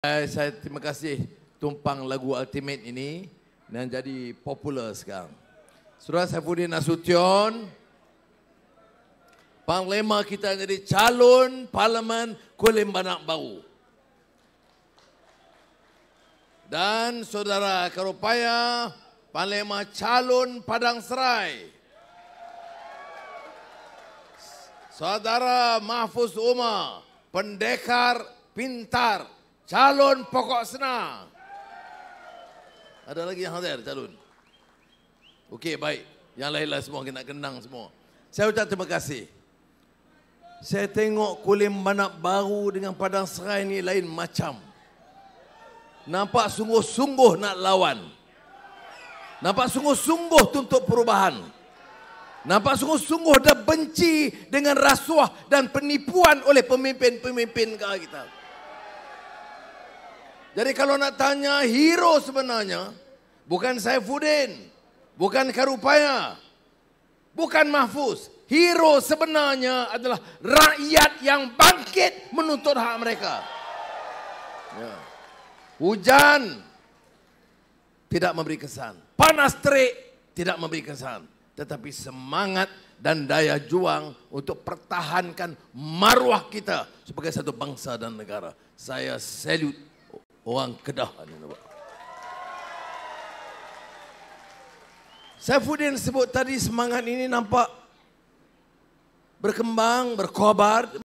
Saya terima kasih tumpang lagu Ultimate ini dan jadi popular sekarang. Saudara Saifuddin Nasution, Panglima kita jadi calon Parlimen Kuala Banak baru. Dan Saudara Karupaya, Panglima calon Padang Serai. Saudara Mahfuz Umar, pendekar pintar, calon Pokok Senang. Ada lagi yang hadir calon? Okey, baik. Yang lain-lain semua kena kenang semua. Saya ucap terima kasih. Saya tengok Kulim Banak baru dengan Padang Serai ni lain macam. Nampak sungguh-sungguh nak lawan. Nampak sungguh-sungguh tuntut perubahan. Nampak sungguh-sungguh dah benci dengan rasuah dan penipuan oleh pemimpin-pemimpin kita. Jadi kalau nak tanya hero sebenarnya, bukan Saifuddin, bukan Karupaya, bukan Mahfuz. Hero sebenarnya adalah rakyat yang bangkit menuntut hak mereka. Ya. Hujan tidak memberi kesan. Panas terik tidak memberi kesan. Tetapi semangat dan daya juang untuk pertahankan maruah kita sebagai satu bangsa dan negara. Saya salute orang Kedah ni. Saifuddin sebut tadi semangat ini nampak berkembang, berkobar.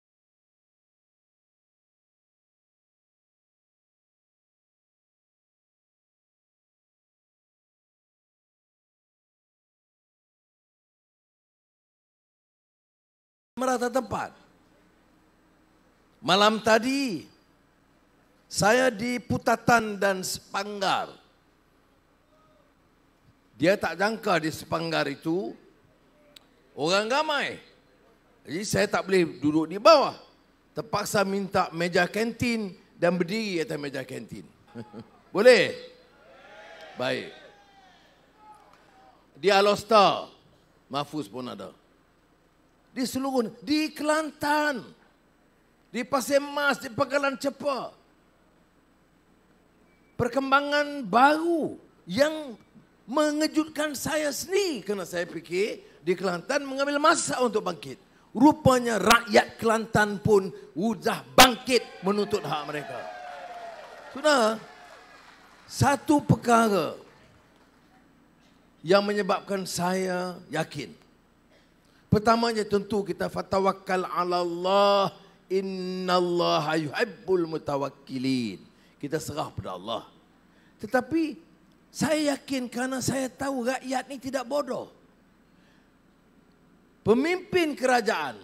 Merata tempat. Malam tadi saya di Putatan dan Sepanggar. Dia tak jangka di Sepanggar itu orang ramai. Jadi saya tak boleh duduk di bawah. Terpaksa minta meja kantin dan berdiri atas meja kantin. Boleh? Baik. Di Alostar, Mahfuz pun ada. Di seluruh, di Kelantan, di Pasir Mas, di Pangkalan Cepa. Perkembangan baru yang mengejutkan saya sendiri kerana saya fikir di Kelantan mengambil masa untuk bangkit. Rupanya rakyat Kelantan pun sudah bangkit menuntut hak mereka. Sudah, satu perkara yang menyebabkan saya yakin. Pertamanya tentu kita fatawakkal ala Allah, innallaha yuhibbul mutawakkilin. Kita serah pada Allah. Tetapi saya yakin kerana saya tahu rakyat ni tidak bodoh. Pemimpin kerajaan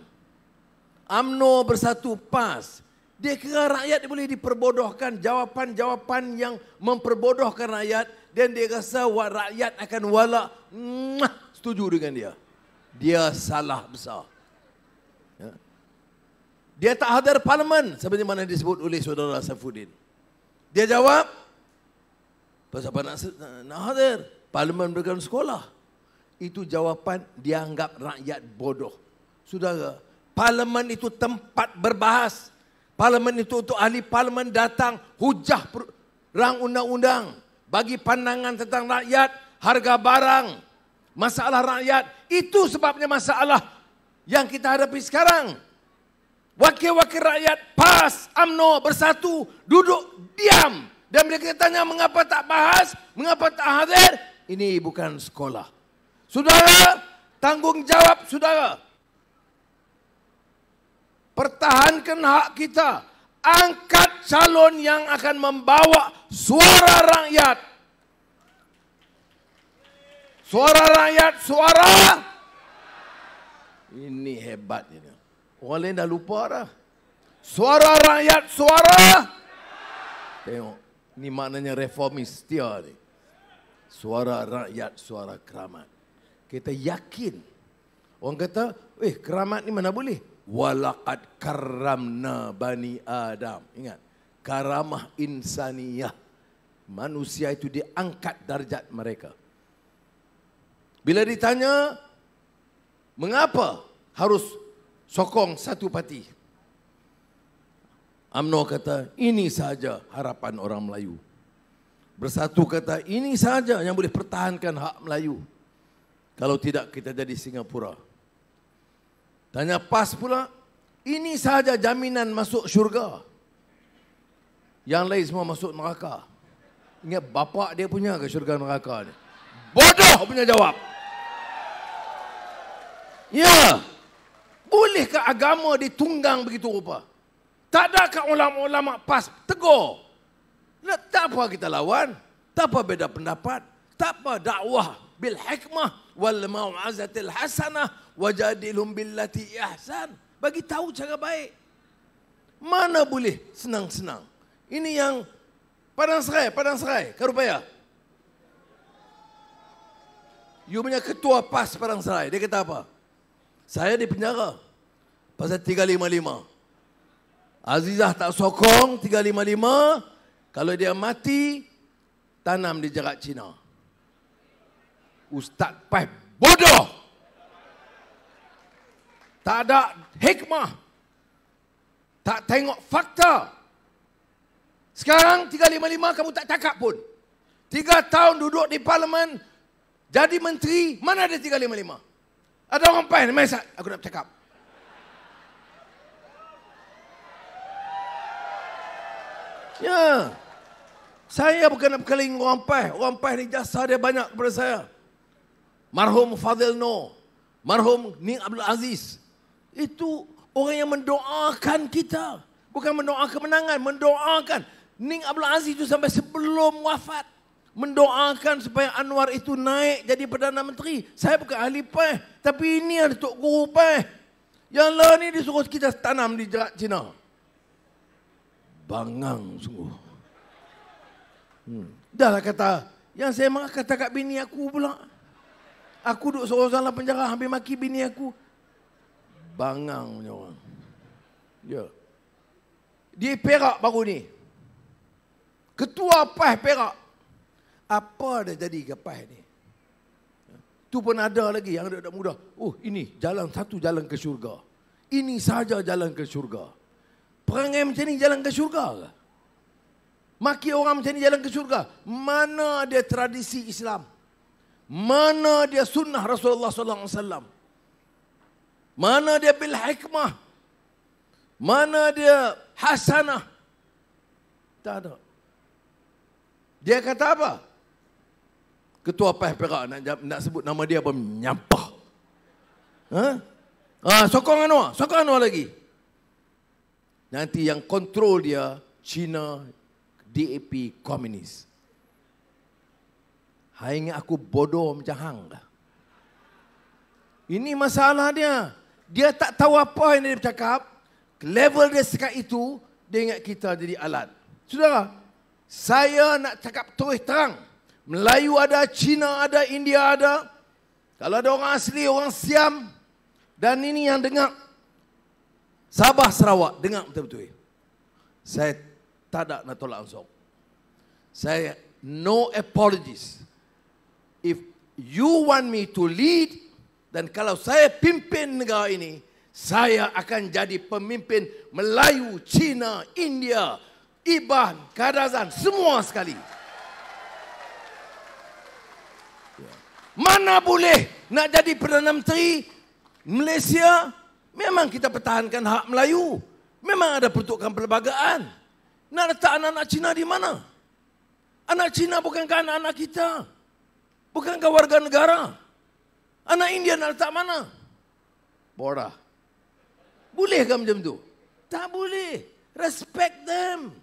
UMNO Bersatu PAS, dia kira rakyat boleh diperbodohkan, jawapan-jawapan yang memperbodohkan rakyat, dan dia rasa rakyat akan setuju dengan dia. Dia salah besar. Ya. Dia tak hadir parlimen seperti mana disebut oleh saudara Saifuddin. Dia jawab, pasal apa nak hadir? Parlimen bukan sekolah. Itu jawapan dianggap rakyat bodoh. Saudara, parlimen itu tempat berbahas. Parlimen itu untuk ahli parlimen datang hujah rang undang-undang, bagi pandangan tentang rakyat, harga barang, masalah rakyat. Itu sebabnya masalah yang kita hadapi sekarang. Wakil-wakil rakyat PAS, UMNO Bersatu duduk diam. Dan bila kita tanya mengapa tak bahas, mengapa tak hadir, ini bukan sekolah. Saudara, tanggungjawab saudara. Pertahankan hak kita. Angkat calon yang akan membawa suara rakyat. Suara rakyat, suara. Ini hebat ini. Orang lain dah lupa dah. Suara rakyat, suara. Tengok, ini maknanya reformis setia ni. Suara rakyat, suara keramat. Kita yakin. Orang kata, keramat ni mana boleh? Walaqad karramna bani Adam. Ingat, karamah insaniyah. Manusia itu diangkat darjat mereka. Bila ditanya, mengapa harus sokong satu parti? UMNO kata, ini sahaja harapan orang Melayu. Bersatu kata, ini sahaja yang boleh pertahankan hak Melayu. Kalau tidak, kita jadi Singapura. Tanya PAS pula, ini sahaja jaminan masuk syurga. Yang lain semua masuk neraka. Ingat bapak dia punya ke syurga neraka ni? Bodoh punya jawab. Ya, bolehkah agama ditunggang begitu rupa? Tak adakah ulama-ulama PAS tegur? Tak apa kita lawan, tak apa beda pendapat, tak apa dakwah bil hikmah wal mau'azatil hasanah wajadilhum billati ihsan. Bagi tahu cara baik. Mana boleh senang-senang. Ini yang Padang Serai, Karupaya. You punya ketua PAS Padang Serai, dia kata apa? Saya di penjara pasal 355. Azizah tak sokong 355, kalau dia mati, tanam di jarak Cina. Ustaz PAS bodoh. Tak ada hikmah. Tak tengok fakta. Sekarang 355 kamu tak cakap pun. 3 tahun duduk di parlimen, jadi menteri, mana ada 355? Ada orang PAS, Masak, aku nak cakap. Ya, saya bukan nak berkeling orang PAS. Orang PAS ni jasa dia banyak kepada saya. Marhum Fadil Noor, marhum Ning Abdul Aziz. Itu orang yang mendoakan kita. Bukan mendoakan kemenangan, mendoakan. Ning Abdul Aziz itu sampai sebelum wafat mendoakan supaya Anwar itu naik jadi Perdana Menteri. Saya bukan ahli PAS, tapi ini ada Tok Guru PAS. Yang lain ni disuruh kita tanam di jarak Cina. Bangang sungguh. Dah lah kata, yang saya marah kata kat bini aku pula. Aku duduk seorang dalam penjara hampir maki bini aku. Bangang punya orang. Ya. Di Perak baru ni. Ketua PAS Perak. Apa dah jadi ke PAS ni? Tu pun ada lagi yang ada mudah. Oh, ini satu jalan ke syurga. Ini sahaja jalan ke syurga. Perangai macam ni jalan ke syurga ke? Maki orang macam ni jalan ke syurga. Mana dia tradisi Islam? Mana dia sunnah Rasulullah SAW? Mana dia bil hikmah? Mana dia hasanah? Tak ada. Dia kata apa? Ketua PAS Perak nak sebut nama dia apa? Nyampah. Sokong Anwar lagi. Nanti yang kontrol dia Cina, DAP, komunis. Hai ingat aku bodoh macam hang dah. Ini masalah dia. Dia tak tahu apa yang dia bercakap. Level dia sekat itu, dia ingat kita jadi alat. Saudara, saya nak cakap terus terang. Melayu ada, Cina ada, India ada. Kalau ada orang asli, orang Siam. Dan ini yang dengar. Sabah, Sarawak, dengar betul-betul. Saya tak ada nak tolak ansur. Saya no apologies. If you want me to lead, dan kalau saya pimpin negara ini, saya akan jadi pemimpin Melayu, Cina, India, Iban, Kadazan, semua sekali. Mana boleh nak jadi Perdana Menteri Malaysia? Memang kita pertahankan hak Melayu. Memang ada peruntukan perlembagaan. Nak letak anak-anak Cina di mana? Anak Cina bukankah anak-anak kita? Bukankah warga negara? Anak India nak letak mana? Bodoh. Bolehkah macam tu? Tak boleh. Respect them.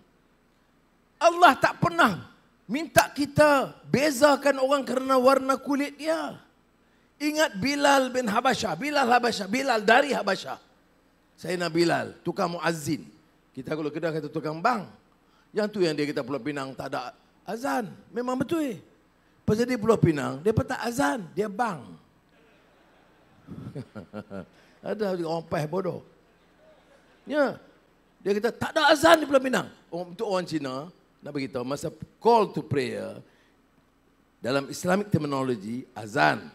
Allah tak pernah minta kita bezakan orang kerana warna kulit dia. Ingat Bilal bin Habasyah. Bilal dari Habasyah. Sayyidina Bilal, tukang muazzin. Kita kalau Kedah kata tukang bang. Yang tu yang dia kata Pulau Pinang tak ada azan. Memang betul. Pasal dia Pulau Pinang, dia tak azan, dia bang. Ada orang PAS bodoh. Ya. Dia kata tak ada azan di Pulau Pinang. Untuk orang Cina, nak beritahu masa call to prayer dalam Islamic terminology azan.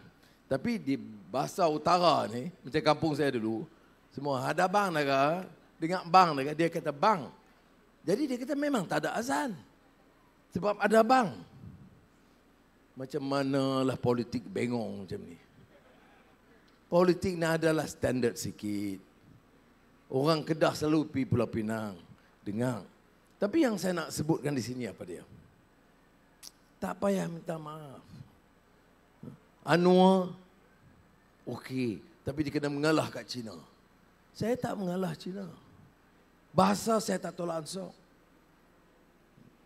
Tapi di bahasa utara ni, macam kampung saya dulu, semua ada bang naga, dengar bang naga, dia kata bang. Jadi dia kata memang tak ada azan. Sebab ada bank. Macam manalah politik bengong macam ni. Politik ni adalah standard sikit. Orang Kedah selalu pergi Pulau Pinang. Dengar. Tapi yang saya nak sebutkan di sini apa dia? Tak payah minta maaf. Anwar, okey. Tapi dia kena mengalah kat Cina. Saya tak mengalah Cina. Bahasa saya tak tolak ansur.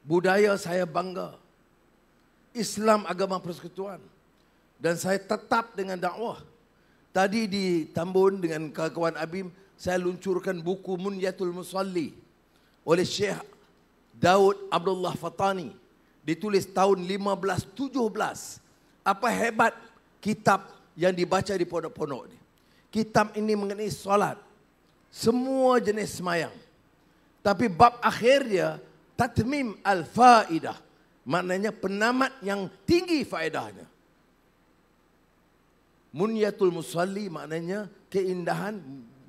Budaya saya bangga. Islam agama persekutuan. Dan saya tetap dengan dakwah. Tadi di Tambun dengan kawan-kawan Abim, saya luncurkan buku Munyatul Musalli oleh Syekh Daud Abdullah Fatani. Ditulis tahun 1517. Apa hebat kitab yang dibaca di pondok-pondok ni. Kitab ini mengenai solat. Semua jenis semayang. Tapi bab akhir dia, Tatmim al-Faidah. Maknanya penamat yang tinggi faedahnya. Munyatul Musalli maknanya keindahan,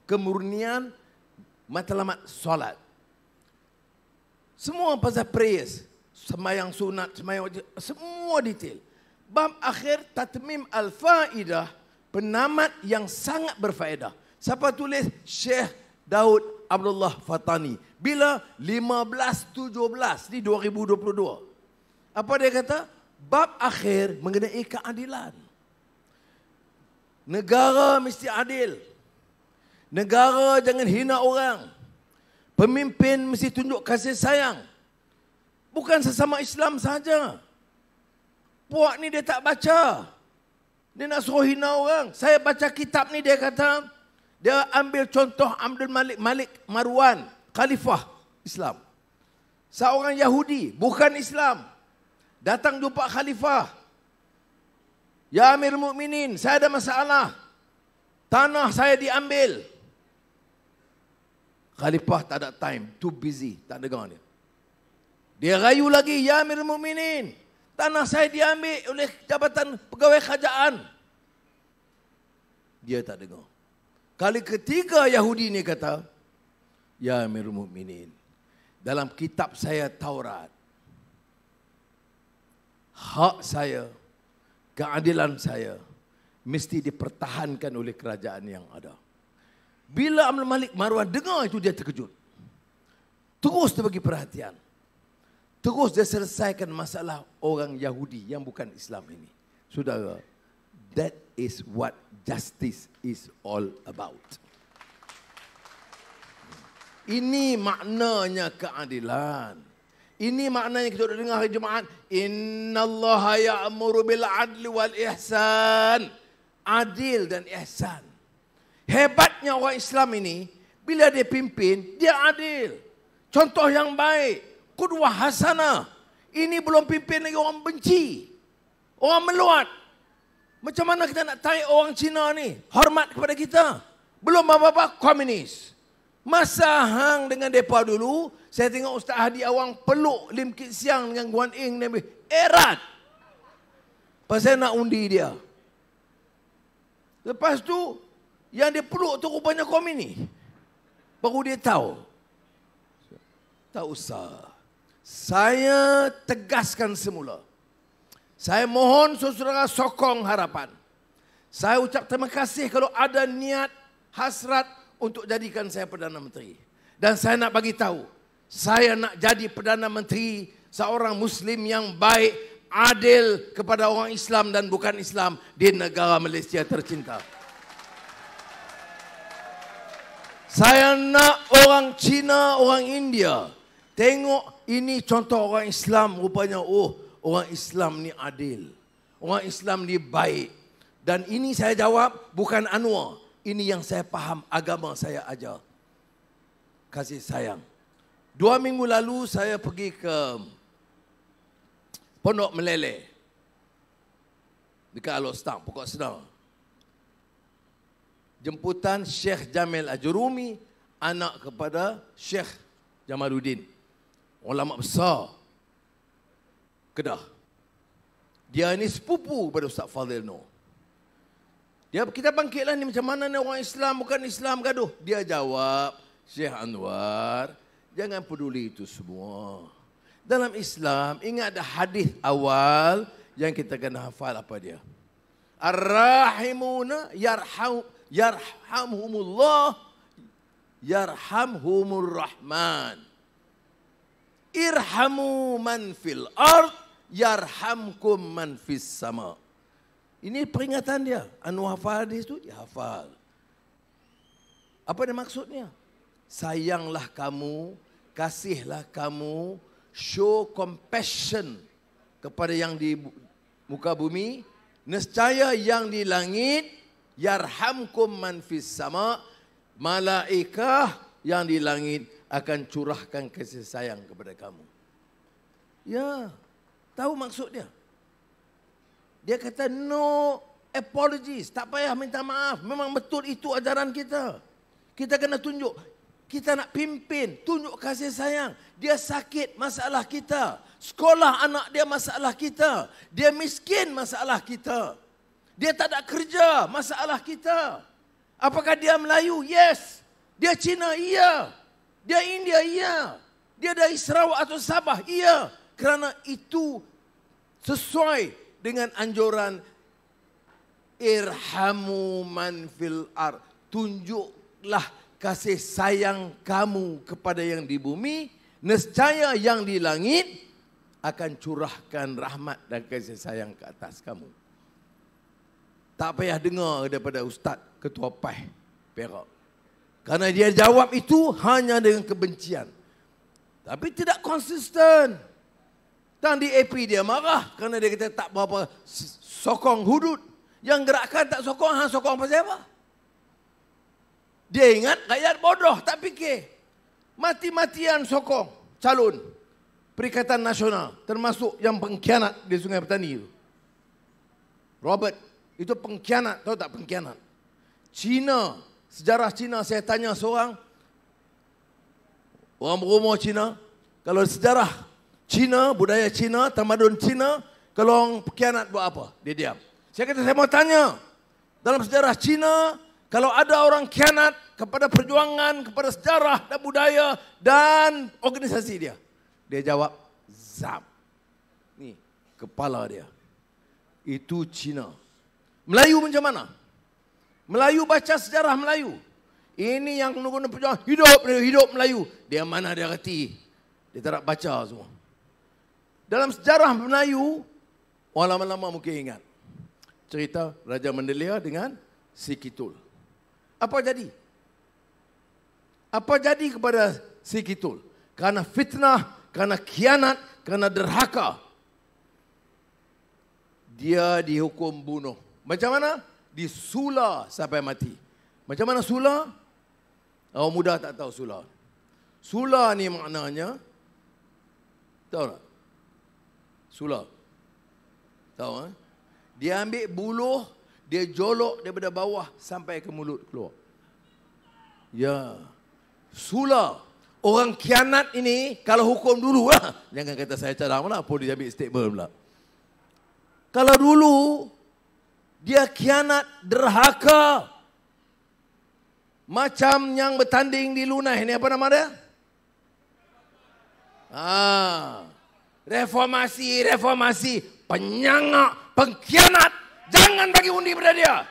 kemurnian matlamat solat. Semua pasal prayers. Semayang sunat, semayang wajib, semua detail. Bab akhir Tatmim al-Faidah, penamat yang sangat berfaedah. Siapa tulis? Syekh Daud Abdullah Fatani. Bila? 1517 di 2022. Apa dia kata? Bab akhir mengenai keadilan. Negara mesti adil. Negara jangan hina orang. Pemimpin mesti tunjuk kasih sayang. Bukan sesama Islam saja. Puak ni dia tak baca. Dia nak suruh hina orang. Saya baca kitab ni, dia kata, dia ambil contoh Abdul Malik Marwan, Khalifah Islam. Seorang Yahudi, bukan Islam. Datang jumpa Khalifah. Ya Amir Mukminin, saya ada masalah. Tanah saya diambil. Khalifah tak ada time, too busy, tak dengar dia. Dia rayu lagi, ya Amir Mukminin, tanah saya diambil oleh Jabatan Pegawai Kerajaan. Dia tak dengar. Kali ketiga Yahudi ni kata, ya Amir Mukminin, dalam kitab saya Taurat, hak saya, keadilan saya mesti dipertahankan oleh kerajaan yang ada. Bila Abdul Malik Marwan dengar itu, dia terkejut. Terus dia bagi perhatian. Terus dia selesaikan masalah orang Yahudi yang bukan Islam ini. Saudara, that is what justice is all about. Ini maknanya keadilan. Ini maknanya kita dengar hari Jumaat. Innallaha ya'muru bil adli wal ihsan. Adil dan ihsan. Hebatnya orang Islam ini, bila dia pimpin, dia adil. Contoh yang baik. Qudwah hasanah. Ini belum pimpin lagi orang benci. Orang meluat. Macam mana kita nak tarik orang Cina ni hormat kepada kita? Belum apa-apa komunis. Masa hang dengan mereka dulu, saya tengok Ustaz Hadi Awang peluk Lim Kit Siang dengan Guan Eng Nabi. Erat. Pasal nak undi dia. Lepas tu, yang dia peluk tu rupanya komunis. Baru dia tahu. Tak usah. Saya tegaskan semula. Saya mohon saudara sokong harapan. Saya ucap terima kasih kalau ada niat, hasrat untuk jadikan saya Perdana Menteri. Dan saya nak bagi tahu, saya nak jadi Perdana Menteri seorang Muslim yang baik, adil kepada orang Islam dan bukan Islam di negara Malaysia tercinta. Saya nak orang Cina, orang India tengok ini contoh orang Islam, rupanya orang Islam ni adil. Orang Islam ni baik. Dan ini saya jawab bukan Anwar. Ini yang saya faham, agama saya ajar. Kasih sayang. 2 minggu lalu saya pergi ke Pondok Meleleh. Dekat Alor-Stang, Pokok Sedar. Jemputan Syekh Jamil Ajurumi, anak kepada Syekh Jamaluddin. Ulama besar Kedah. Dia ini sepupu pada Ustaz Fadil Noor. Kita bangkitlah ni macam mana ni orang Islam bukan Islam gaduh. Dia jawab, Syekh Anwar, Jangan peduli itu semua. Dalam Islam, ingat ada hadis awal yang kita kena hafal apa dia? Ar-rahimuna yarhamhumullah yarhamhumur rahman. Irhamu man fil ard yarhamkum man fis sama. Ini peringatan dia. Anu hafal hadis itu, ya hafal. Apa dia maksudnya? Sayanglah kamu, kasihlah kamu, show compassion kepada yang di muka bumi. Nescaya yang di langit, yarhamkum man fis sama, malaikah yang di langit akan curahkan kasih sayang kepada kamu. Ya, tahu maksud dia? Dia kata no apologies, tak payah minta maaf. Memang betul itu ajaran kita. Kita kena tunjuk, kita nak pimpin, tunjuk kasih sayang. Dia sakit, masalah kita. Sekolah anak dia, masalah kita. Dia miskin, masalah kita. Dia tak ada kerja, masalah kita. Apakah dia Melayu? Yes. Dia Cina? Iya. Dia India? Iya. Dia dari Sarawak atau Sabah? Iya. Kerana itu sesuai dengan anjuran irhamu man fil ard. Tunjuklah kasih sayang kamu kepada yang di bumi, nescaya yang di langit akan curahkan rahmat dan kasih sayang ke atas kamu. Tak payah dengar daripada Ustaz Ketua PAH Perak. Kerana dia jawab itu hanya dengan kebencian. Tapi tidak konsisten. Dan di AP dia marah kerana dia kata tak berapa sokong hudud. Yang gerakan tak sokong, sokong pasal apa? Dia ingat rakyat bodoh, tak fikir. Mati-matian sokong calon Perikatan Nasional, termasuk yang pengkhianat di Sungai Petani itu. Robert, itu pengkhianat, tahu tak pengkhianat? Cina, sejarah Cina, saya tanya seorang, orang berumur Cina, kalau sejarah Cina, budaya Cina, tamadun Cina, kalau orang pengkhianat buat apa? Dia diam. Saya kata, saya mau tanya, dalam sejarah Cina, kalau ada orang khianat kepada perjuangan, kepada sejarah dan budaya dan organisasi dia. Dia jawab, zam. Ni, kepala dia. Itu Cina. Melayu macam mana? Melayu baca sejarah Melayu. Ini yang guna perjuangan, hidup Melayu. Dia mana dia reti? Dia tak nak baca semua. Dalam sejarah Melayu, orang lama-lama mungkin ingat. Cerita Raja Mendelia dengan Si Kitul. Apa jadi? Apa jadi kepada Si Kitul? Karena fitnah, karena khianat, karena derhaka. Dia dihukum bunuh. Macam mana? Disula sampai mati. Macam mana sula? Orang muda tak tahu sula. Sula ni maknanya, tahu tak? Sula. Tahu? Dia ambil buluh, dia jolok daripada bawah sampai ke mulut keluar. Ya. Sula. Orang khianat ini, kalau hukum dulu lah. Jangan kata saya cadang pula, pun dia ambil statement pula. Kalau dulu, dia khianat derhaka. Macam yang bertanding di Lunai. Ini apa nama dia? Reformasi. Penyangak, pengkhianat. Jangan bagi undi pada dia.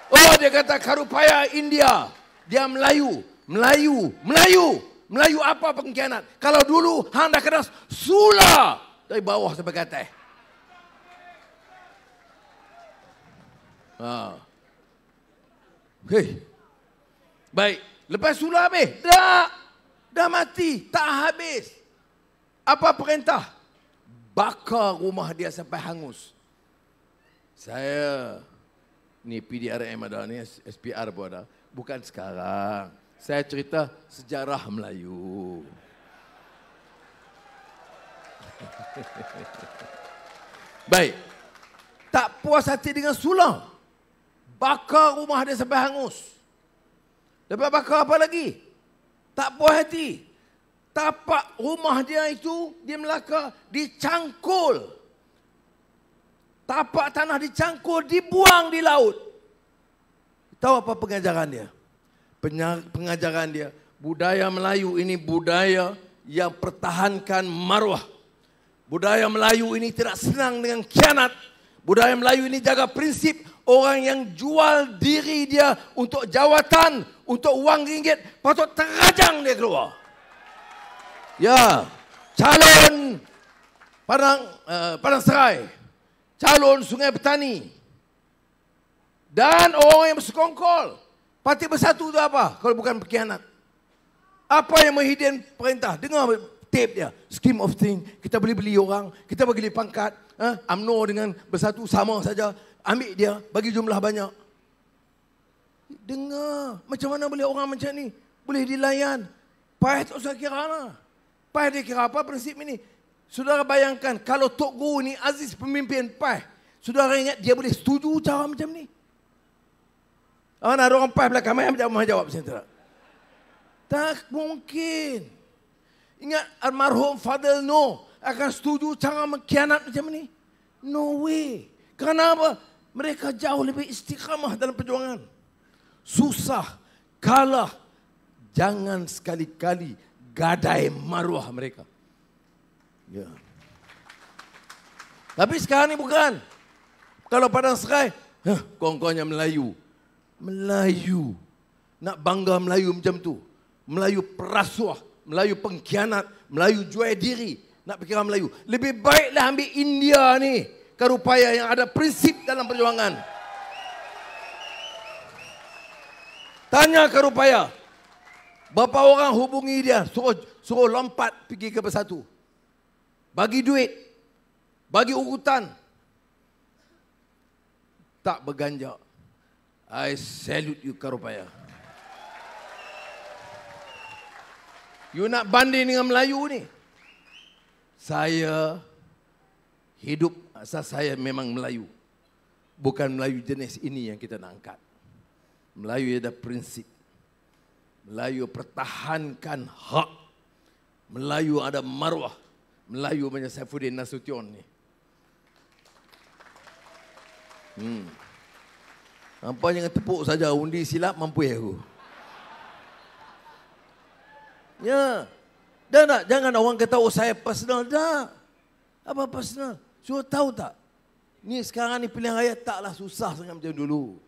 Oh, dia kata Karupaya India. Dia Melayu. Melayu apa pengkhianat? Kalau dulu hang dah kena sula dari bawah sampai ke atas. Hei. Baik, lepas sula habis? Dah mati, tak habis. Apa perintah? Bakar rumah dia sampai hangus. Saya ni PDRM ada, ni SPR pun ada. Bukan sekarang. Saya cerita sejarah Melayu. Baik. Tak puas hati dengan sula. Bakar rumah dia sampai hangus. Lepas bakar apa lagi? Tak puas hati. Tapak rumah dia itu di Melaka dicangkul. Tapak tanah dicangkul, dibuang di laut. Tahu apa pengajaran dia? Pengajaran dia, Budaya Melayu ini budaya yang pertahankan maruah. Budaya Melayu ini tidak senang dengan khianat. Budaya Melayu ini jaga prinsip orang yang jual diri dia untuk jawatan, untuk wang ringgit, patut terajang dia keluar. Ya, calon Padang Serai, calon Sungai Petani, dan orang yang bersekongkol. Parti Bersatu itu apa kalau bukan pengkhianat? Apa yang menghidin perintah? Dengar tape dia. Scheme of thing. Kita boleh beli orang. Kita bagi dia pangkat. UMNO dengan Bersatu sama saja. Ambil dia. Bagi jumlah banyak. Dengar. Macam mana boleh orang macam ni? Boleh dilayan. Payah tak usah kira lah. Payah dia kira apa prinsip ini? Saudara bayangkan. Kalau Tok Guru ni Aziz pemimpin Payah. Saudara ingat dia boleh setuju cara macam ni? Ada orang Payah belakang. Mahu jawab macam tu. Tak mungkin. Ingat almarhum Fadil Noh akan setuju cara mengkhianat macam ni? No way. Kenapa? Mereka jauh lebih istiqamah dalam perjuangan. Susah, kalah. Jangan sekali-kali gadai maruah mereka. Ya. Tapi sekarang ni bukan. Kalau Padang Serai, kong-kongnya Melayu. Melayu. Nak bangga Melayu macam tu. Melayu perasuah, Melayu pengkhianat, Melayu jual diri. Nak fikir Melayu. Lebih baiklah ambil India ni. Karupaya yang ada prinsip dalam perjuangan. Tanya Karupaya. Berapa orang hubungi dia. Suruh lompat pergi ke Bersatu. Bagi duit. Bagi urutan. Tak berganjak. I salute you Karupaya. You nak banding dengan Melayu ni? Saya hidup asal saya memang Melayu. Bukan Melayu jenis ini yang kita nak angkat. Melayu ada prinsip. Melayu pertahankan hak. Melayu ada maruah. Melayu macam Saifuddin Nasution ni. Nampak jangan tepuk saja. Undi silap mampu aku. Ya. Dan tak, jangan orang kata, oh saya personal. Tak. Apa personal? Suruh tahu tak? Ni sekarang ni pilihan raya taklah susah sangat macam dulu.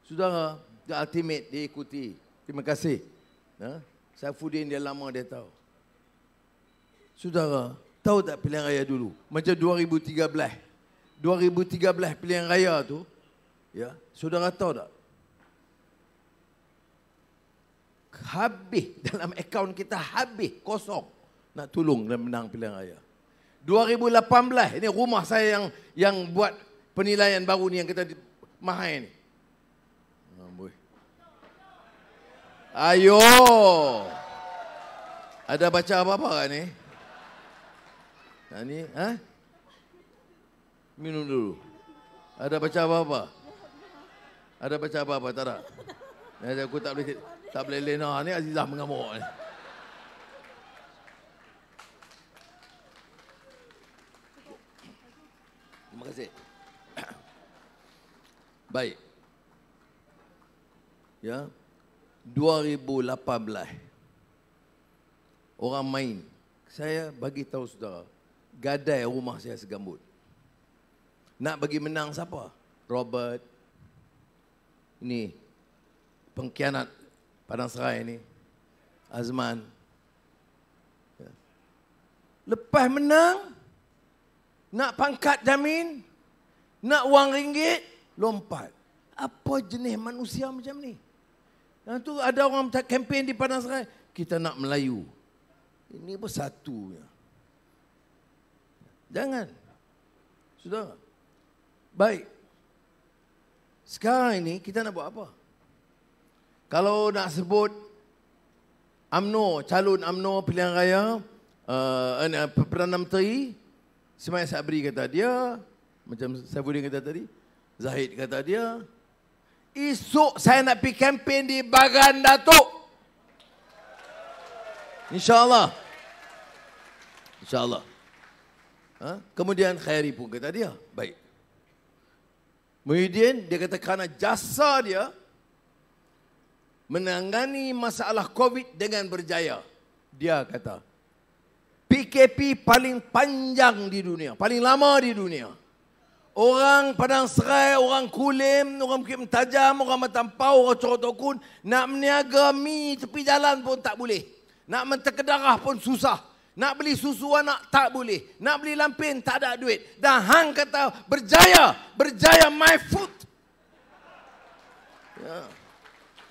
Saudara, the ultimate dia ikuti. Terima kasih. Saifuddin dia lama dia tahu. Saudara, tahu tak pilihan raya dulu? Macam 2013. 2013 pilihan raya tu, ya, saudara tahu tak? Habis dalam akaun kita, habis kosong nak tolong dan menang pilihan raya. 2018 ini rumah saya yang buat penilaian baru ni yang kita mahal ni. Ayo. Ada baca apa-apa kan ni? Nah, ni, minum dulu. Ada baca apa-apa? Ada baca apa-apa tak ada? Aku tak boleh lena ni, Azizah mengamuk ni. Terima kasih. Baik. Ya. 2018. Orang main. Saya bagi tahu saudara, gadai rumah saya segambut. Nak bagi menang siapa? Robert. Ini pengkhianat Padang Serai ni. Azman. Ya. Lepas menang, nak pangkat jamin, nak wang ringgit, lompat. Apa jenis manusia macam ni? Yang tu ada orang macam kempen di Padang Serai, kita nak Melayu. Ini bersatu. Jangan. Sudah. Baik. Sekarang ini kita nak buat apa? Kalau nak sebut UMNO, calon UMNO pilihan raya, Perdana Menteri, Ismail Sabri kata dia, macam Saifuddin kata tadi, Zahid kata dia, esok saya nak pergi kempen di Bagan Datuk. InsyaAllah. InsyaAllah. Kemudian Khairi pun kata dia, baik. Muhyiddin, dia kata kerana jasa dia, menangani masalah COVID dengan berjaya. Dia kata, PKP paling panjang di dunia, paling lama di dunia. Orang Padang Serai, orang Kulim, orang Bukit Mentajam, orang Matampau, orang Corotokun, nak meniaga mi tepi jalan pun tak boleh. Nak menterkedarah pun susah. Nak beli susu anak tak boleh. Nak beli lampin tak ada duit. Dan hang kata berjaya, berjaya my food. Ya.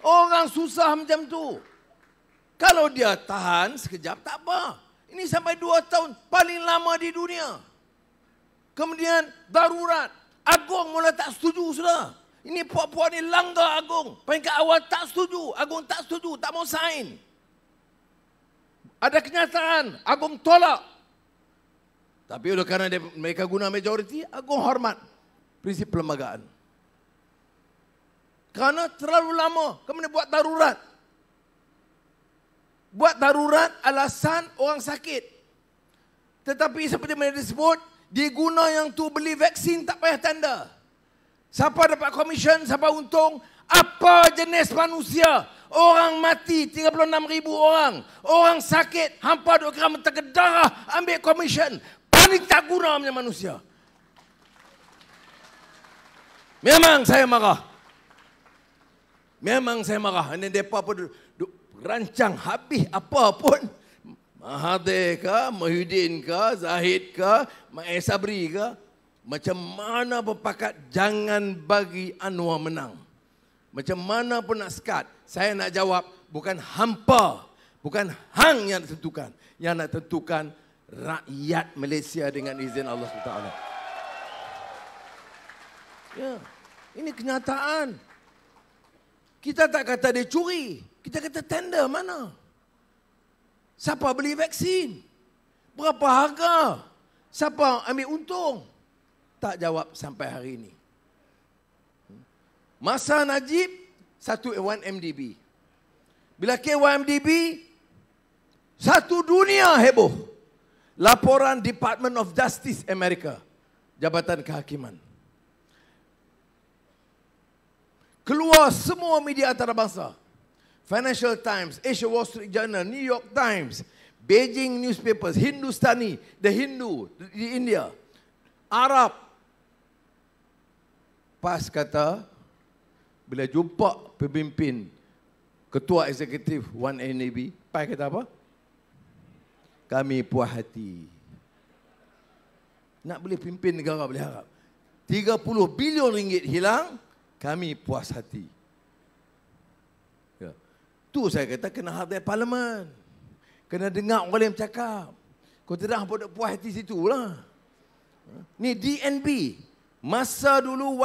Orang susah macam tu. Kalau dia tahan sekejap tak apa. Ini sampai 2 tahun paling lama di dunia. Kemudian darurat. Agung mula tak setuju sudah. Ini puak-puak ni langgar Agung. Peringkat awal tak setuju. Agung tak setuju. Tak mau sign. Ada kenyataan. Agung tolak. Tapi oleh kerana mereka guna majoriti, Agung hormat prinsip perlembagaan. Kerana terlalu lama. Kemudian buat darurat. Buat darurat alasan orang sakit. Tetapi seperti mana disebut, diguna yang tu beli vaksin tak payah tanda. Siapa dapat komisen, siapa untung. Apa jenis manusia? Orang mati 36,000 orang. Orang sakit, hampa duk kira menterkedarah ambil komisen. Paling tak guna punya manusia. Memang saya marah. Memang saya marah. Ini mereka pun rancang habis apa pun. Mahathir ke, Muhyiddin ke, Zahid ke, Mae Sabri ke. Macam mana berpakat jangan bagi Anwar menang. Macam mana pun nak sekat. Saya nak jawab, bukan hampa. Bukan hang yang nak tentukan. Yang nak tentukan rakyat Malaysia dengan izin Allah SWT. Ya, ini kenyataan. Kita tak kata dia curi. Kita kata tender mana? Siapa beli vaksin? Berapa harga? Siapa ambil untung? Tak jawab sampai hari ini. Masa Najib, 1MDB. Bila K1MDB, satu dunia heboh. Laporan Department of Justice Amerika. Jabatan Kehakiman. Keluar semua media antarabangsa. Financial Times, Asia Wall Street Journal, New York Times, Beijing newspapers, Hindustani, The Hindu di India, Arab. Pas kata, bila jumpa pemimpin ketua eksekutif 1MDB, Pai kata apa? Kami puas hati. Nak boleh pimpin negara boleh harap. 30 bilion ringgit hilang, kami puas hati. Tu saya kata kena hadir parlimen. Kena dengar orang lain bercakap. Kau tidak hampa duk puas hati situ lah. Ni DNB. Masa dulu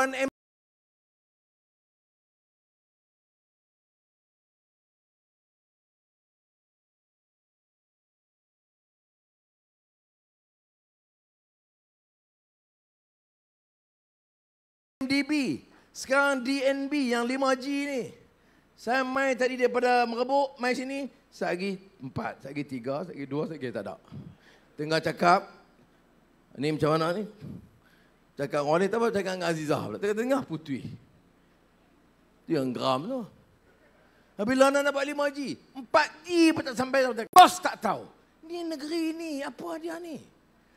1MDB. Sekarang DNB yang 5G ni. Saya main tadi daripada Merebuk, main sini, sehari 4, sehari 3, sehari 2, sehari tak ada. Tengah cakap, ni macam mana ni? Cakap orang ni tak apa, cakap dengan Azizah pula. Tengah-tengah putih. Itu yang geram tu. Bila nak dapat 5G, 4G pun tak sampai. Bos tak tahu. Ni negeri ni, apa dia ni?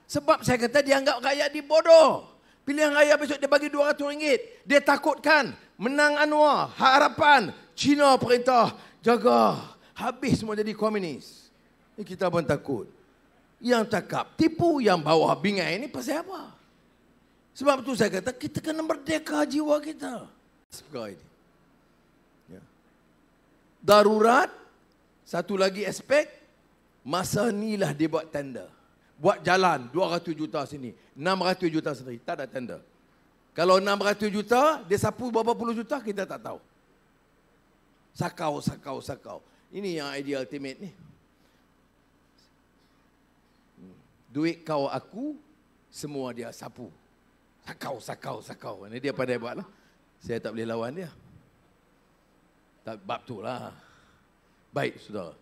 Sebab saya kata dia anggap rakyat dibodoh. Pilihan raya besok dia bagi RM200. Dia takutkan menang Anwar, harapan. Cina perintah, jaga. Habis semua jadi komunis. Ini kita pun takut. Yang cakap, tipu yang bawah bingai ini pasal apa? Sebab itu saya kata, kita kena merdeka jiwa kita. Seperti ini. Ya. Darurat, satu lagi aspek, masa inilah dia buat tender. Buat jalan, 200 juta sini, 600 juta sini, tak ada tender. Kalau 600 juta, dia sapu berapa puluh juta, kita tak tahu. Sakau. Ini yang idea ultimate ni. Duit kau aku, semua dia sapu. Sakau. Ini dia pandai buat lah. Saya tak boleh lawan dia. Tak, bab tu lah. Baik, saudara.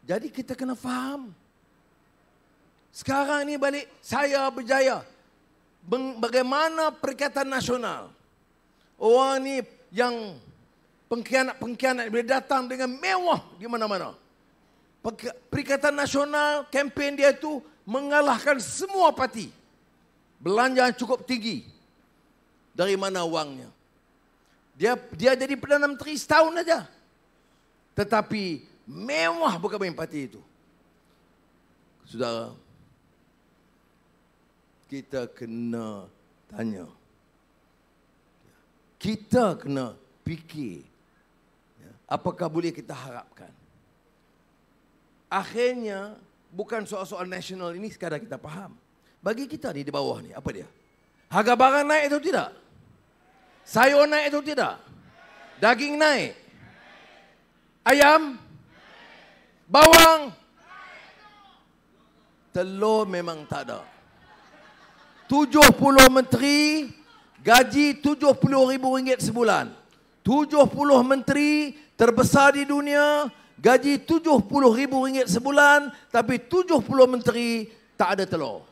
Jadi kita kena faham. Sekarang ni balik, saya berjaya. Bagaimana Perikatan Nasional. Orang ni yang Pengkhianat-pengkhianat boleh datang dengan mewah di mana-mana. Perikatan Nasional, kempen dia itu mengalahkan semua parti. Belanja cukup tinggi. Dari mana wangnya? Dia jadi Perdana Menteri setahun saja. Tetapi mewah bukan main parti itu. Saudara, kita kena tanya. Kita kena fikir. Apakah boleh kita harapkan? Akhirnya, bukan soal-soal nasional ini sekadar kita faham. Bagi kita ni di bawah ni, apa dia? Harga barang naik atau tidak? Sayur naik atau tidak? Daging naik? Ayam? Bawang? Telur memang tak ada. 70 menteri, gaji RM70,000 sebulan. 70 menteri terbesar di dunia, gaji RM70,000 sebulan, tapi 70 menteri tak ada telur.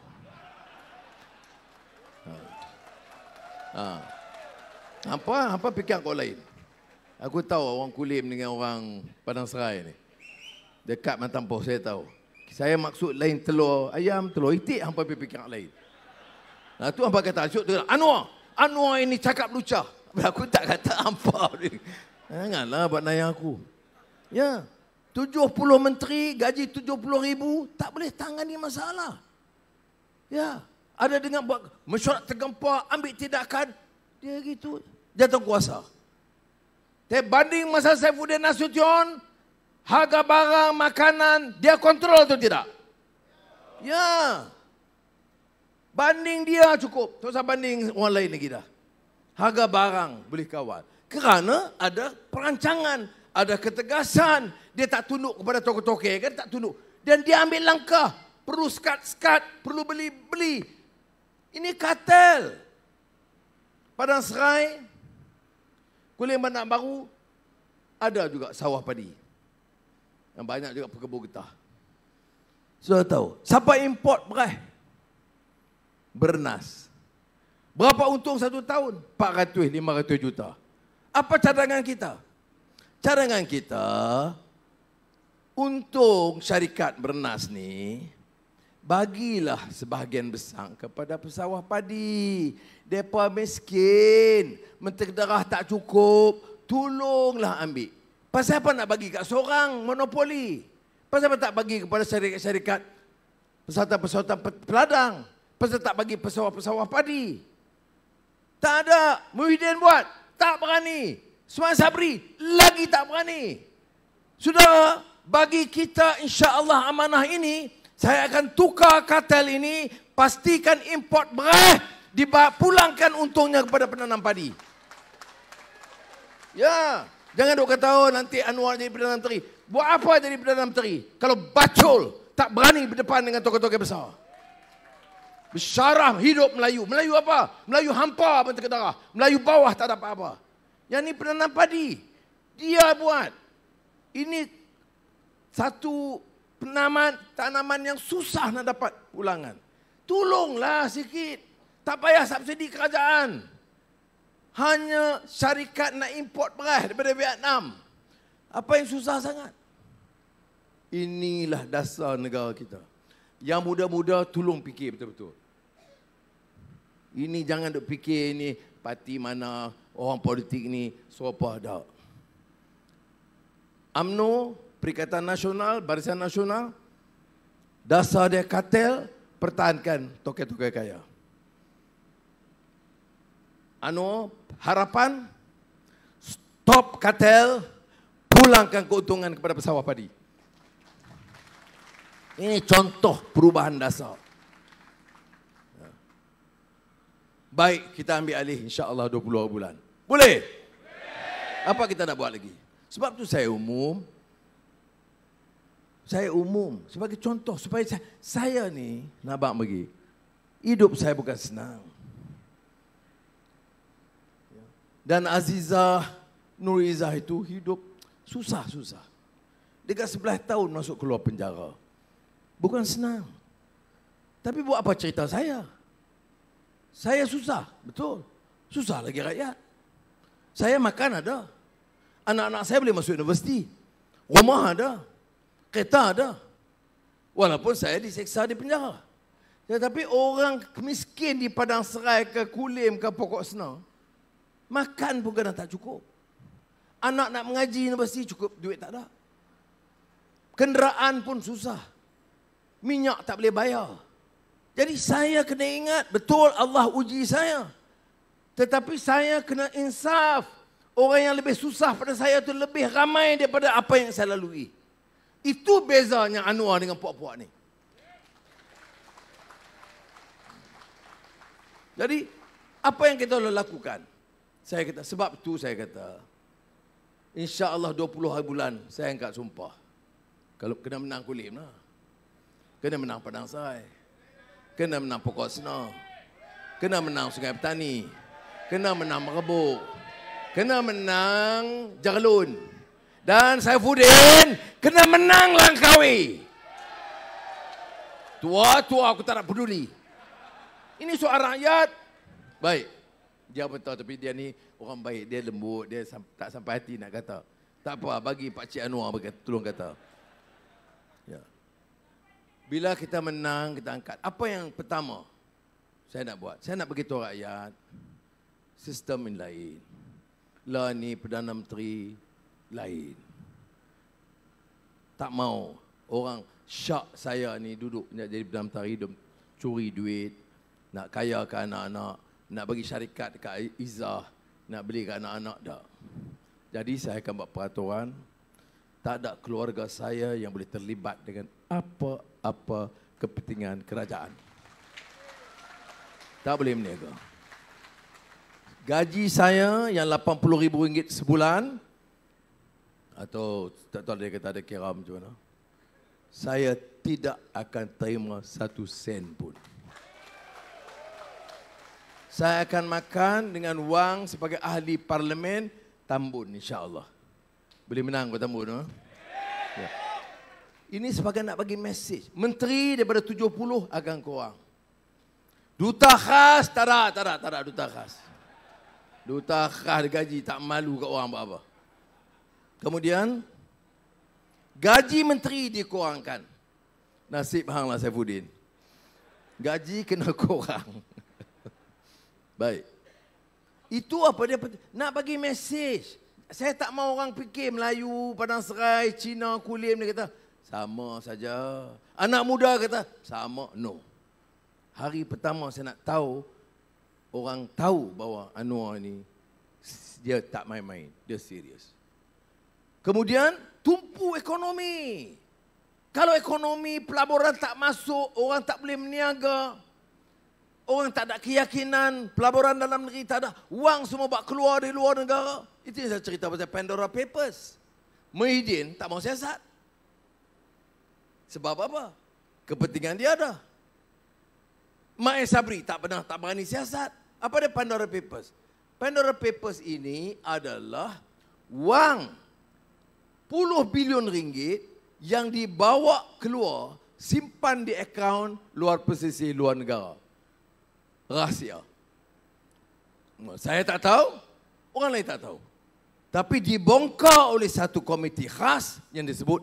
Apa fikir kau lain? Aku tahu orang Kulim dengan orang Padang Serai ni. Dekat Matampau saya tahu. Saya maksud lain telur ayam, telur itik, hampa fikir lain. Nah tu hampa kata, asyuk tu, Anwar ini cakap lucah. Aku tak kata hampa ni. Janganlah buat naya aku. Ya, 70 menteri, gaji 70,000, tak boleh tangani masalah. Ya, ada dengan buat mesyuarat tergempar, ambil tindakan, dia gitu, jatuh kuasa. Tapi banding masa Saifuddin Nasution, harga barang, makanan, dia kontrol atau tidak? Ya. Banding dia cukup. Tak usah banding orang lain lagi dah. Harga barang boleh kawal. Kerana ada perancangan, ada ketegasan. Dia tak tunduk kepada tokoh-tokoh kan, tak tunduk. Dan dia ambil langkah. Perlu skat-skat, perlu beli-beli. Ini kartel. Padang Serai, Kulim Bandar Baru, ada juga sawah padi. Yang banyak juga pekebun getah. Sudah tahu, siapa import beras? Bernas. Berapa untung satu tahun? 400-500 juta. Apa cadangan kita? Cadangan kita, untung syarikat Bernas ni, bagilah sebahagian besar kepada pesawah padi. Mereka miskin, menteri darah tak cukup, tolonglah ambil. Pasal apa nak bagi kat seorang monopoli? Pasal apa tak bagi kepada syarikat-syarikat pesawat-pesawat peladang? Pasal tak bagi pesawat-pesawat padi? Tak ada. Muhyiddin buat, tak berani. Suman Sabri lagi tak berani. Saudara, bagi kita insya-Allah amanah ini, saya akan tukar kartel ini, pastikan import beras, pulangkan untungnya kepada penanam padi. Ya, jangan duk kata oh, nanti Anwar jadi Perdana Menteri. Buat apa jadi Perdana Menteri? Kalau bacol, tak berani berdepan dengan tokoh-tokoh besar. Bersyarah hidup Melayu. Melayu apa? Melayu hampa bentuk darah. Melayu bawah tak dapat apa. Yang ni penanam padi. Dia buat. Ini satu tanaman yang susah nak dapat pulangan. Tolonglah sikit. Tak payah subsidi kerajaan. Hanya syarikat nak import beras daripada Vietnam. Apa yang susah sangat? Inilah dasar negara kita. Yang muda-muda tolong fikir betul-betul. Ini jangan duk fikir ini parti mana, orang politik ni serupa dak. UMNO, Perikatan Nasional, Barisan Nasional, dasar dia kartel, pertahankan tokoh-tokoh kaya. Harapan, stop kartel, pulangkan keuntungan kepada pesawat padi. Ini contoh perubahan dasar. Baik, kita ambil alih insya-Allah 20 bulan. Boleh? Apa kita nak buat lagi? Sebab tu saya umum sebagai contoh supaya saya ni nak abang bagi. Hidup saya bukan senang. Dan Azizah, Nurizah itu hidup susah-susah. Dekat 11 tahun masuk keluar penjara. Bukan senang. Tapi buat apa cerita saya? Saya susah, betul. Susah lagi rakyat. Saya makan ada. Anak-anak saya boleh masuk universiti. Rumah ada. Kereta ada. Walaupun saya diseksa di penjara. Tetapi orang miskin di Padang Serai ke Kulim ke Pokok Senang, makan pun kadang tak cukup. Anak nak mengaji universiti cukup, duit tak ada. Kenderaan pun susah. Minyak tak boleh bayar. Jadi saya kena ingat, betul Allah uji saya. Tetapi saya kena insaf. Orang yang lebih susah pada saya itu lebih ramai daripada apa yang saya lalui. Itu bezanya Anwar dengan puak-puak ni. Jadi, apa yang kita lakukan? Saya kata, sebab itu saya kata, insya-Allah 20 hari bulan saya angkat sumpah. Kalau kena menang Kulim lah. Kena menang Padang Serai. Kena menang Pokok Senang. Kena menang Sungai Petani. Kena menang Merebuk. Kena menang Jarlun. Dan Saifuddin kena menang Langkawi. Tua-tua aku tak nak peduli. Ini soal rakyat. Baik. Dia betul tapi dia ni orang baik. Dia lembut. Dia tak sampai hati nak kata. Tak apa. Bagi Pak Cik Anwar tolong kata. Ya. Bila kita menang, kita angkat. Apa yang pertama saya nak buat? Saya nak beritahu rakyat. Sistem yang lain. Lah ni Perdana Menteri lain. Tak mau orang syak saya ni duduk nak jadi Perdana Menteri, curi duit, nak kayakan anak-anak, nak bagi syarikat dekat Izzah, nak beli kat anak-anak dah. Jadi saya akan buat peraturan, tak ada keluarga saya yang boleh terlibat dengan apa-apa kepentingan kerajaan. Tak boleh berniaga. Gaji saya yang RM80,000 sebulan, atau tak tahu dia kata ada kira macam mana, saya tidak akan terima 1 sen pun. Saya akan makan dengan wang sebagai ahli parlimen Tambun, insya-Allah. Boleh menang ke Tambun? Ya. Ini sebagai nak bagi mesej. Menteri daripada 70 akan kurang. Duta khas, tak ada duta khas. Duta khas gaji tak malu kat orang buat apa. Kemudian, gaji menteri dikurangkan. Nasib hanglah Saifuddin. Gaji kena kurang. Baik. Itu apa dia nak bagi mesej. Saya tak mahu orang fikir Melayu, Padang Serai, Cina, Kulim dia kata sama saja. Anak muda kata sama. No. Hari pertama saya nak tahu, orang tahu bahawa Anwar ni dia tak main-main, dia serius. Kemudian tumpu ekonomi. Kalau ekonomi pelaburan tak masuk, orang tak boleh berniaga. Orang tak ada keyakinan, pelaburan dalam negeri tak ada, wang semua buat keluar dari luar negara. Itu yang saya cerita pasal Pandora Papers. Muhyiddin tak mau siasat. Sebab apa? Kepentingan dia ada. Mae Sabri tak berani siasat. Apa dia Pandora Papers? Pandora Papers ini adalah wang puluh bilion ringgit yang dibawa keluar, simpan di akaun luar pesisir luar negara. Rahsia. Saya tak tahu, orang lain tak tahu. Tapi dibongkar oleh satu komiti khas yang disebut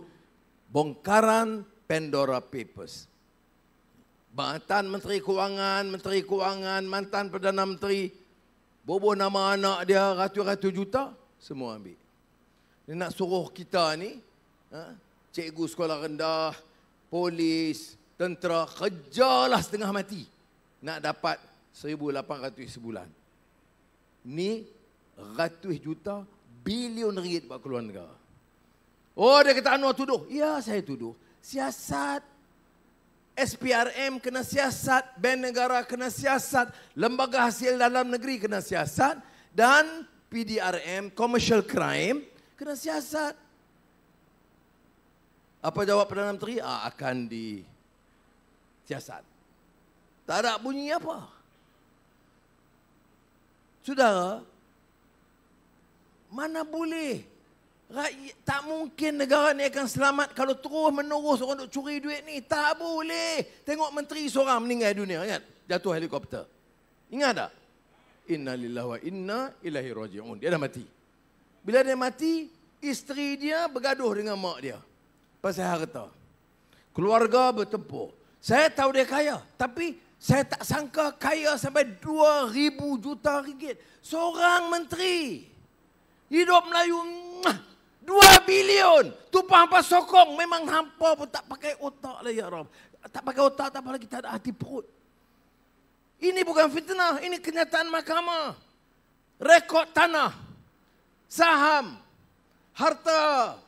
bongkaran Pandora Papers. Mantan Menteri Kewangan, mantan Perdana Menteri, bobo nama anak dia ratus-ratus juta, semua ambil. Dia nak suruh kita ni, cikgu sekolah rendah, polis, tentera, kerjalah setengah mati. Nak dapat 1,800 sebulan. Ni ratus juta, bilion ringgit buat keluar negara. Oh, dia kata Anwar tuduh. Ya, saya tuduh. Siasat. SPRM kena siasat. Bank negara kena siasat. Lembaga hasil dalam negeri kena siasat. Dan PDRM, commercial crime, kena siasat. Apa jawab Perdana Menteri? Akan disiasat. Tak ada bunyi apa. Saudara, mana boleh? Tak mungkin negara ni akan selamat kalau terus menerus orang duk curi duit ni. Tak boleh. Tengok menteri seorang meninggal dunia, kan? Jatuh helikopter. Ingat tak? Inna lillahi wa inna ilaihi raji'un. Dia dah mati. Bila dia mati, isteri dia bergaduh dengan mak dia pasal harta. Keluarga bertempur. Saya tahu dia kaya, tapi saya tak sangka kaya sampai 2,000 juta ringgit. Seorang menteri. Hidup Melayu 2 bilion. Tumpah hampa sokong. Memang hampa pun tak pakai otak lah ya Rab. Tak pakai otak, tak apa lagi, tak ada hati perut. Ini bukan fitnah, ini kenyataan mahkamah. Rekod tanah, saham, harta,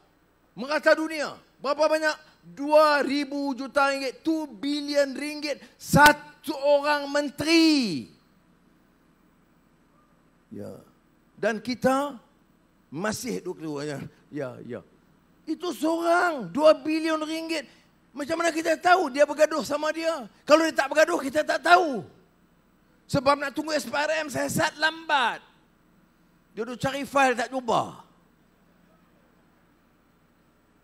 merata dunia. Berapa banyak? 2,000 juta ringgit, 2 bilion ringgit, satu orang menteri. Ya. Dan kita masih duk keluar. Ya. Itu seorang 2 bilion ringgit. Macam mana kita tahu dia bergaduh sama dia? Kalau dia tak bergaduh, kita tak tahu. Sebab nak tunggu SPRM, saya sat lambat. Dia duduk cari file, tak jumpa.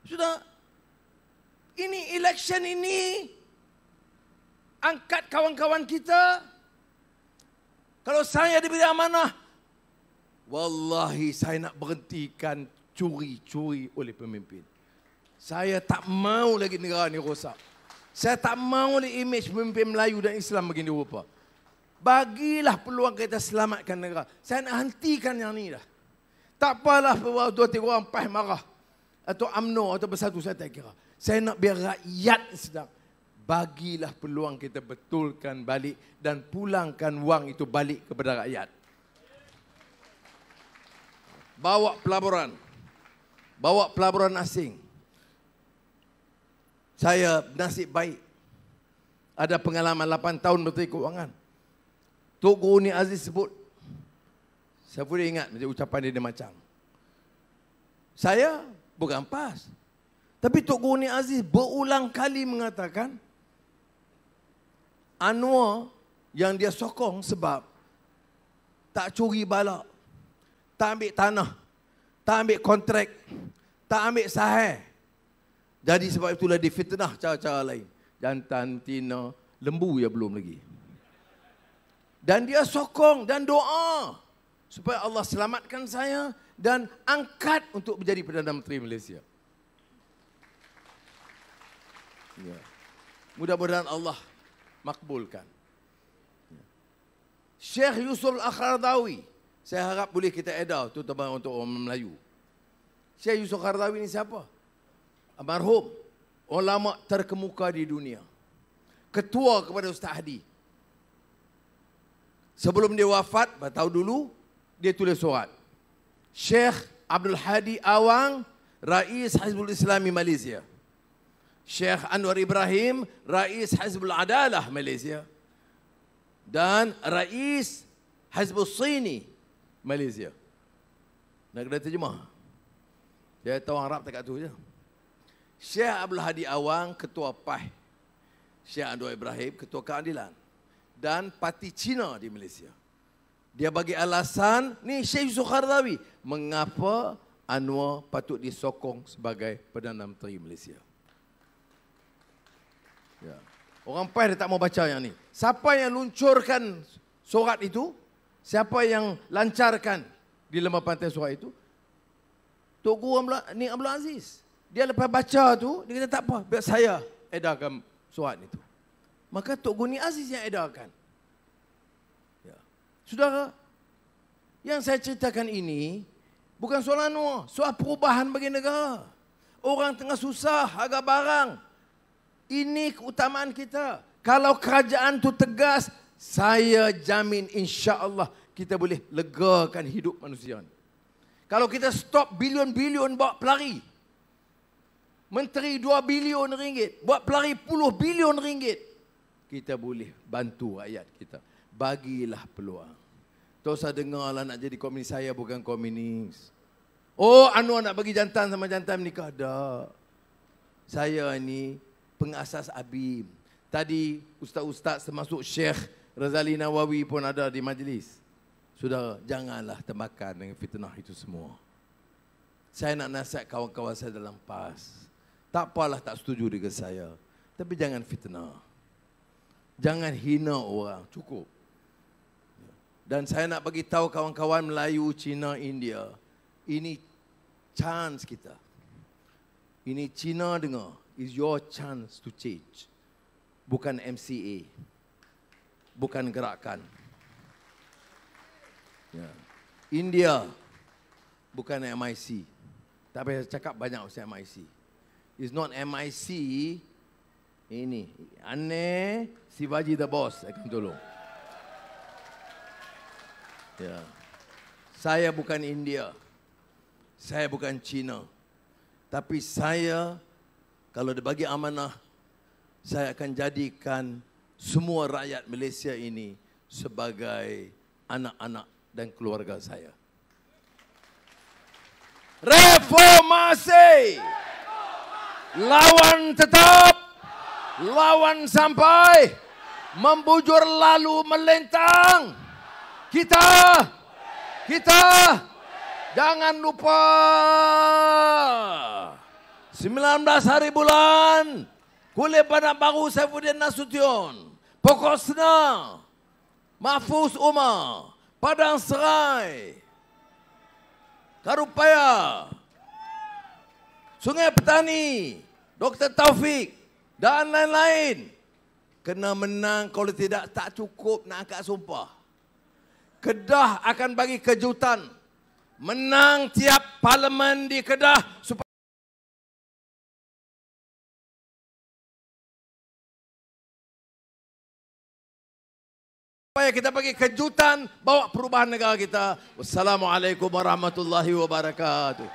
Sudah. Ini election ini, angkat kawan-kawan kita. Kalau saya diberi amanah, wallahi saya nak berhentikan curi-curi oleh pemimpin. Saya tak mau lagi negara ni rosak. Saya tak mau lagi imej pemimpin Melayu dan Islam begini rupa. Bagilah peluang kita selamatkan negara. Saya nak hentikan yang ni dah. Tak apalah 2-3 orang PAS marah. Atau UMNO atau bersatu, saya tak kira. Saya nak biar rakyat sedang. Bagilah peluang kita betulkan balik dan pulangkan wang itu balik kepada rakyat. Bawa pelaburan. Bawa pelaburan asing. Saya nasib baik. Ada pengalaman 8 tahun Menteri Keuangan. Tok Guru Ni Aziz sebut. Saya boleh ingat macam ucapan dia macam. Saya bukan PAS. Tapi Tok Guru Ni Aziz berulang kali mengatakan Anwar yang dia sokong sebab tak curi balak, tak ambil tanah, tak ambil kontrak, tak ambil sahih. Jadi sebab itulah difitnah cara-cara lain. Jantan, tina, lembu ya belum lagi. Dan dia sokong dan doa supaya Allah selamatkan saya dan angkat untuk menjadi Perdana Menteri Malaysia. Ya. Mudah-mudahan Allah makbulkan. Ya. Syekh Yusuf Al-Qaradawi, saya harap boleh kita edar terutama untuk orang Melayu. Syekh Yusuf Al-Qaradawi ini siapa? Almarhum ulama terkemuka di dunia. Ketua kepada Ustaz Hadi. Sebelum dia wafat, tahu dulu, dia tulis surat. Syekh Abdul Hadi Awang, Rais Hizbul Islami Malaysia. Syekh Anwar Ibrahim, Rais Hizbul Adalah Malaysia. Dan Rais Hizbul Sini Malaysia. Nak kena terjemah. Dia tahu Arab tak kat tu je. Syekh Abdul Hadi Awang, Ketua PAH. Syekh Anwar Ibrahim, Ketua Keadilan. Dan Parti Cina di Malaysia. Dia bagi alasan, ni Syekh Yusuf Qaradawi, mengapa Anwar patut disokong sebagai Perdana Menteri Malaysia. Ya. Orang PAS dia tak mau baca yang ni. Siapa yang luncurkan surat itu? Siapa yang lancarkan di Lembah Pantai surat itu? Tok Guru Ni Abdul Aziz. Dia lepas baca tu, dia kata tak apa, biar saya edarkan surat itu. Maka Tok Guru Ni Aziz yang edarkan. Ya. Saudara, yang saya ceritakan ini bukan soal Anwar, soal perubahan bagi negara. Orang tengah susah, harga barang. Ini keutamaan kita. Kalau kerajaan tu tegas, saya jamin insya-Allah kita boleh legakan hidup manusia. Kalau kita stop bilion-bilion bawa pelari. Menteri 2 bilion ringgit, buat pelari puluh bilion ringgit. Kita boleh bantu rakyat kita. Bagilah peluang. Tak usah dengarlah nak jadi komunis, saya bukan komunis. Oh, Anwar nak bagi jantan sama jantan menikah. Tak. Saya ni pengasas ABIM. Tadi ustaz-ustaz termasuk Syekh Razali Nawawi pun ada di majlis. Saudara, janganlah termakan dengan fitnah itu semua. Saya nak nasihat kawan-kawan saya dalam PAS. Tak apalah tak setuju dengan saya. Tapi jangan fitnah. Jangan hina orang. Cukup. Dan saya nak bagi tahu kawan-kawan Melayu, Cina, India. Ini chance kita. Ini China dengar. Is your chance to change. Bukan MCA. Bukan gerakan. Ya. India. Bukan MIC. Tapi saya cakap banyak pasal MIC. It's not MIC. Ini. Aneh. Shivaji the boss akan tolong. Ya. Saya bukan India. Saya bukan China. Tapi saya, kalau dibagi amanah, saya akan jadikan semua rakyat Malaysia ini sebagai anak-anak dan keluarga saya. Reformasi! Lawan tetap, lawan sampai, membujur lalu melintang. Kita jangan lupa 19 hari bulan kulit Bandar Baru Saifuddin Nasution, Pokosna, Mahfuz Umar, Padang Serai, Karupaya, Sungai Petani, Dr. Taufik dan lain-lain. Kena menang, kalau tidak tak cukup nak angkat sumpah. Kedah akan bagi kejutan. Menang tiap parlimen di Kedah supaya kita bagi kejutan bawa perubahan negara kita. Wassalamualaikum warahmatullahi wabarakatuh.